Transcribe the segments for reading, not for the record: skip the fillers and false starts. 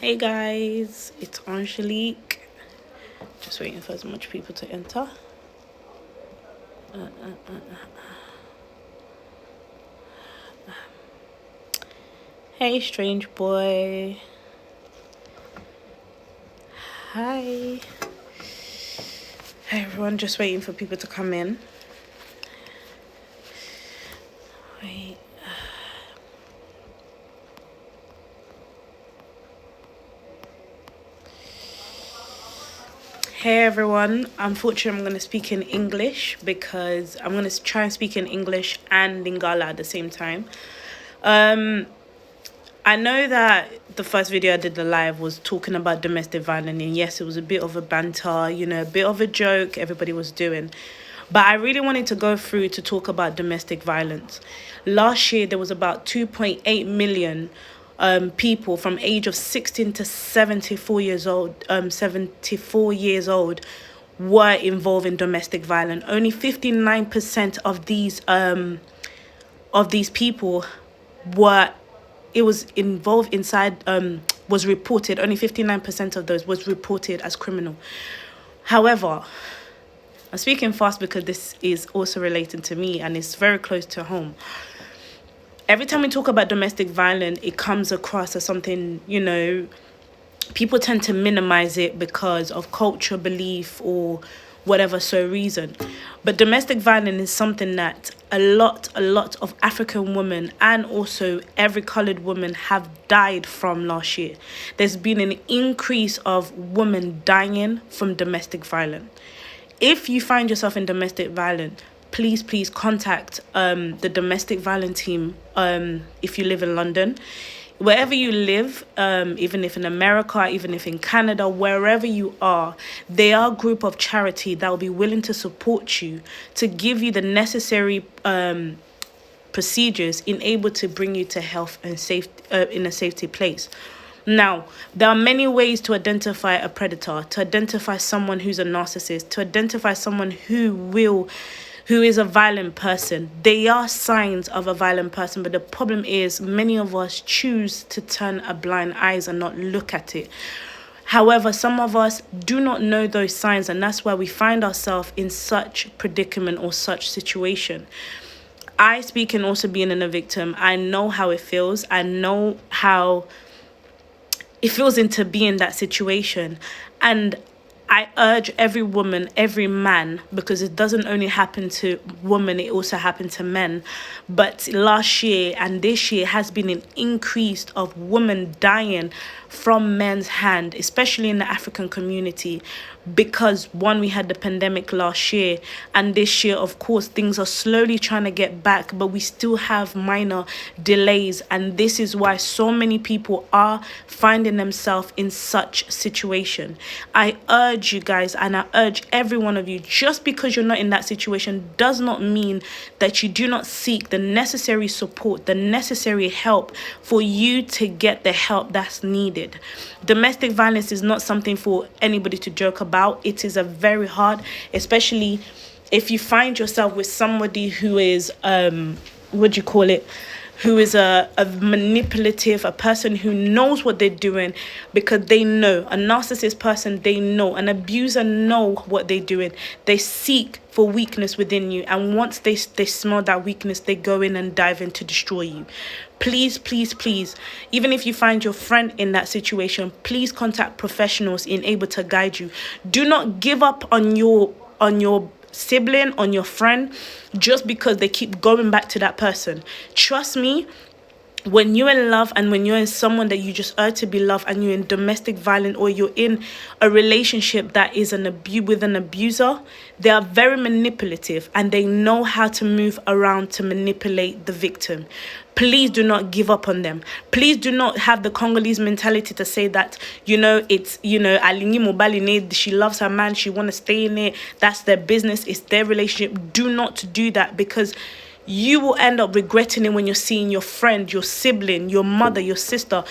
Hey guys, it's Angelique. Just waiting for as much people to enter. Hey, strange boy. Hi. Hey everyone, just waiting for people to come in. Wait. Hey everyone, unfortunately I'm going to speak in English because I'm going to try and speak in English and Lingala at the same time. I know that the first video I did the live was talking about domestic violence, and yes, it was a bit of a banter, a bit of a joke everybody was doing. But I really wanted to go through to talk about domestic violence. Last year, there was about 2.8 million people from age of 16 to 74 years old, 74 years old, were involved in domestic violence. Only 59% of these people were was reported. Only 59% of those was reported as criminal. However, I'm speaking fast because this is also related to me and it's very close to home. Every time we talk about domestic violence, it comes across as something, people tend to minimize it because of culture, belief, or whatever reason. But domestic violence is something that a lot of African women and also every colored woman have died from last year. There's been an increase of women dying from domestic violence. If you find yourself in domestic violence, please contact the domestic violence team if you live in London. Wherever you live, even if in America, even if in Canada, wherever you are, they are a group of charity that will be willing to support you, to give you the necessary procedures in able to bring you to health and safe in a safety place. Now, there are many ways to identify a predator, to identify someone who's a narcissist, to identify someone who is a violent person. They are signs of a violent person, but the problem is many of us choose to turn a blind eye and not look at it. However, some of us do not know those signs, and that's why we find ourselves in such predicament or such situation. I, speaking also being a victim, I know how it feels. I know how it feels into being in that situation. And I urge every woman, every man, because it doesn't only happen to women, it also happened to men. But last year and this year has been an increase of women dying from men's hand, especially in the African community, because one, we had the pandemic last year, and this year, of course, things are slowly trying to get back, but we still have minor delays, and this is why so many people are finding themselves in such situation. I urge you guys, and I urge every one of you, just because you're not in that situation does not mean that you do not seek the necessary support, the necessary help for you to get the help that's needed. Domestic violence is not something for anybody to joke about. It is a very hard, especially if you find yourself with somebody who is who is a manipulative, a person who knows what they're doing, because they know. A narcissist person, they know. An abuser know what they're doing. They seek for weakness within you, and once they smell that weakness, they go in and dive in to destroy you. Please, even if you find your friend in that situation, please contact professionals in able to guide you. Do not give up on your sibling, on your friend, just because they keep going back to that person. Trust me, when you're in love and when you're in someone that you just urge to be loved, and you're in domestic violence or you're in a relationship that is with an abuser, they are very manipulative and they know how to move around to manipulate the victim. Please do not give up on them. Please do not have the Congolese mentality to say that, it's, Alingi Mobaline, she loves her man, she want to stay in it, that's their business, it's their relationship. Do not do that, because you will end up regretting it when you're seeing your friend, your sibling, your mother, your sister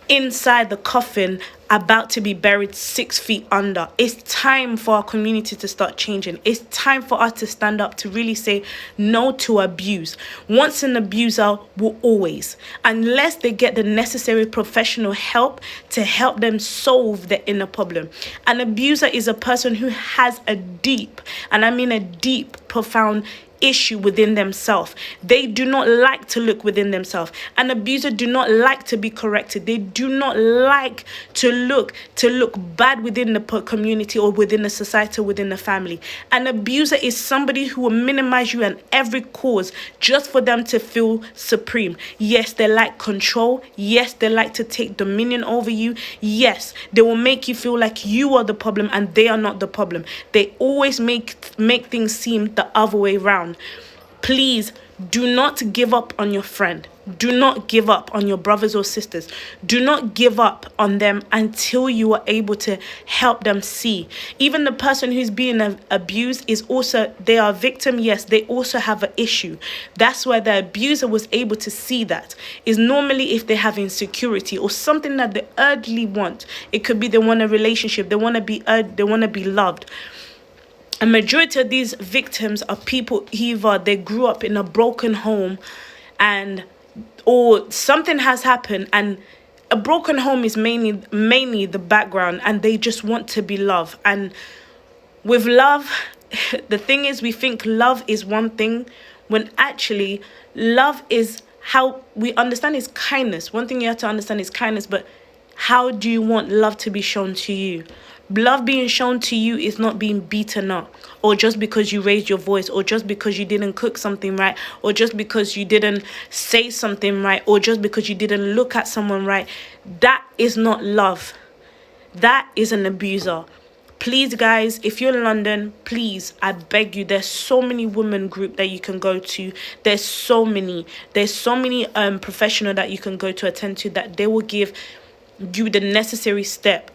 inside the coffin about to be buried 6 feet under. It's time for our community to start changing. It's time for us to stand up to really say no to abuse. Once an abuser, will always, unless they get the necessary professional help to help them solve their inner problem. An abuser is a person who has a deep, and I mean a deep, profound issue within themselves. They do not like to look within themselves. An abuser do not like to be corrected. They do not like to look bad within the community or within the society or within the family. An abuser is somebody who will minimize you at every cause just for them to feel supreme. Yes, they like control. Yes, they like to take dominion over you. Yes, they will make you feel like you are the problem and they are not the problem. They always make things seem the other way around. Please do not give up on your friend. Do not give up on your brothers or sisters. Do not give up on them until you are able to help them see. Even the person who's being abused is also, they are a victim. Yes, they also have an issue. That's where the abuser was able to see that. Is normally if they have insecurity or something that they urgently want. It could be they want a relationship. They want to be loved. A majority of these victims are people either they grew up in a broken home or something has happened, and a broken home is mainly the background, and they just want to be loved. And with love, the thing is, we think love is one thing when actually love is how we understand is kindness. One thing you have to understand is kindness, but how do you want love to be shown to you? Love being shown to you is not being beaten up, or just because you raised your voice, or just because you didn't cook something right, or just because you didn't say something right, or just because you didn't look at someone right. That is not love. That is an abuser. Please, guys, if you're in London, please, I beg you, there's so many women group that you can go to. There's so many professional that you can go to attend to, that they will give you the necessary step.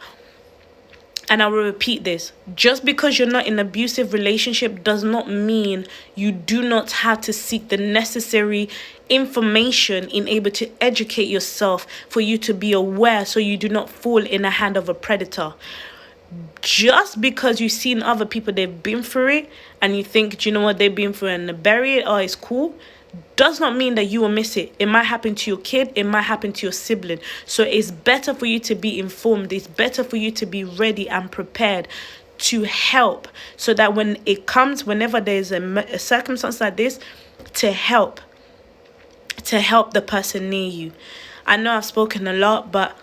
And I will repeat this. Just because you're not in an abusive relationship does not mean you do not have to seek the necessary information in able to educate yourself for you to be aware so you do not fall in the hand of a predator. Just because you've seen other people, they've been through it, and you think, do you know what, they've been through it and they bury it, oh, it's cool, does not mean that you will miss it. It might happen to your kid. It might happen to your sibling. So it's better for you to be informed. It's better for you to be ready and prepared to help, so that when it comes, whenever there's a circumstance like this, to help the person near you. I know I've spoken a lot, but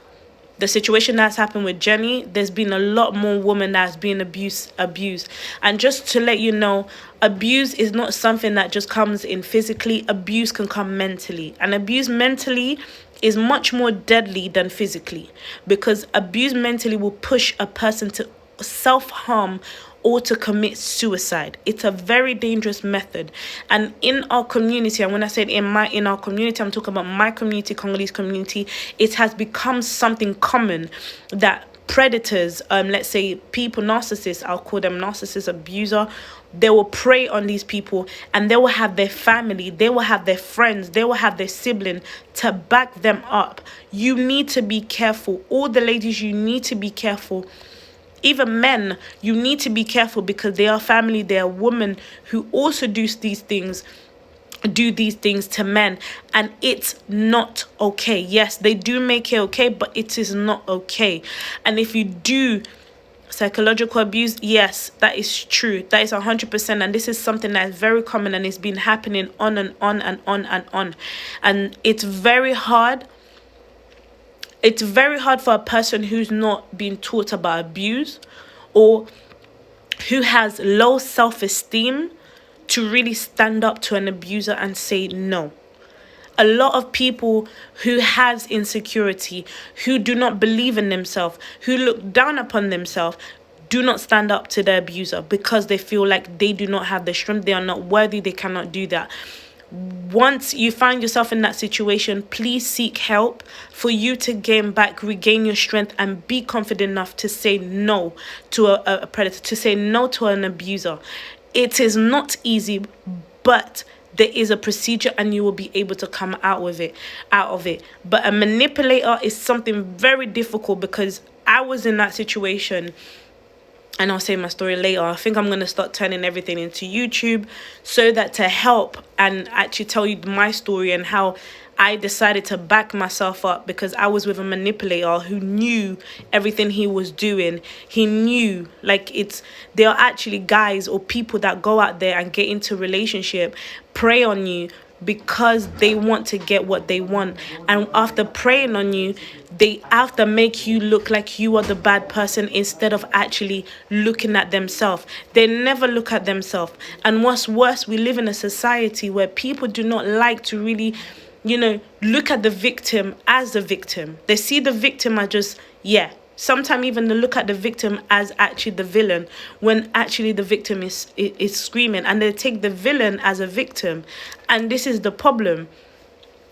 the situation that's happened with Jenny, there's been a lot more women that's been abused. And just to let you know, abuse is not something that just comes in physically. Abuse can come mentally. And abuse mentally is much more deadly than physically, because abuse mentally will push a person to self-harm or to commit suicide. It's a very dangerous method. And in our community, and when I said in our community, I'm talking about my community, Congolese community, it has become something common that predators, let's say people, narcissists, I'll call them narcissist abuser, they will prey on these people, and they will have their family, they will have their friends, they will have their sibling to back them up. You need to be careful. All the ladies, you need to be careful. Even men, you need to be careful, because they are family. They are women who also do these things to men, and it's not okay. Yes, they do make it okay, but it is not okay. And if you do psychological abuse, yes, that is true. That is 100%, and this is something that is very common, and it's been happening on and on and on and on. And it's very hard. It's very hard for a person who's not been taught about abuse, or who has low self-esteem, to really stand up to an abuser and say no. A lot of people who has insecurity, who do not believe in themselves, who look down upon themselves, do not stand up to the abuser, because they feel like they do not have the strength, they are not worthy, they cannot do that. Once you find yourself in that situation, please seek help for you to regain your strength, and be confident enough to say no to a predator, to say no to an abuser. It is not easy, but there is a procedure and you will be able to come out of it. But a manipulator is something very difficult, because I was in that situation, and I'll say my story later. I think I'm going to start turning everything into YouTube, so that to help and actually tell you my story and how I decided to back myself up, because I was with a manipulator who knew everything he was doing. He knew, like, there are actually guys or people that go out there and get into relationship, prey on you, because they want to get what they want. And after preying on you, they have to make you look like you are the bad person, instead of actually looking at themselves. They never look at themselves. And what's worse, we live in a society where people do not like to really, look at the victim as the victim. They see the victim as just, sometimes even they look at the victim as actually the villain, when actually the victim is screaming, and they take the villain as a victim. And this is the problem.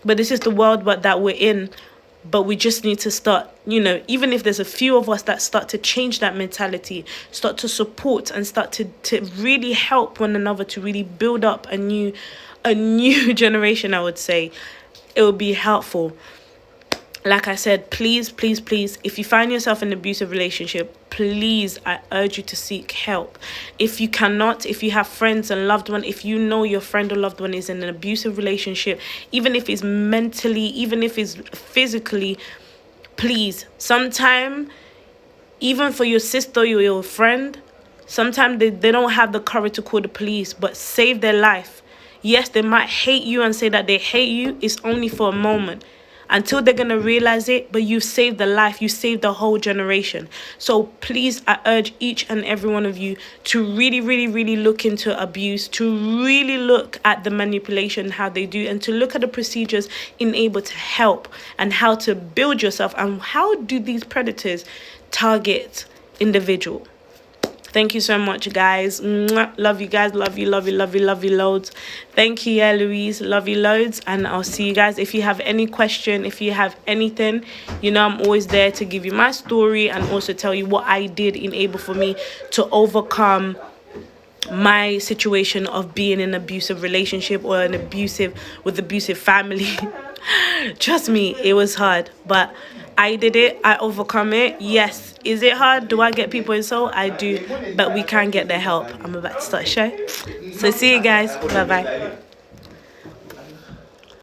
But this is the world that we're in. But we just need to start, even if there's a few of us that start to change that mentality, start to support and start to really help one another to really build up a new generation, I would say, it would be helpful. Like I said, please, please, please, if you find yourself in an abusive relationship, please, I urge you to seek help. If you cannot, if you have friends and loved one, if you know your friend or loved one is in an abusive relationship, even if it's mentally, even if it's physically, please, sometime, even for your sister or your friend, sometimes they don't have the courage to call the police, but save their life. Yes, they might hate you and say that they hate you. It's only for a moment, until they're going to realize it. But you've saved the life. You saved the whole generation. So please, I urge each and every one of you to really, really, really look into abuse, to really look at the manipulation, how they do, and to look at the procedures in able to help, and how to build yourself, and how do these predators target individual. Thank you so much, guys. Mwah. Love you guys. Love you, love you, love you, love you loads. Thank you, Louise. Love you loads. And I'll see you guys. If you have any question, if you have anything, I'm always there to give you my story, and also tell you what I did in able for me to overcome my situation of being in an abusive relationship, or with abusive family. Trust me, it was hard, but I did it. I overcome it. Yes. Is it hard? Do I get people insult? I do. But we can get their help. I'm about to start a show. So see you guys. Bye-bye.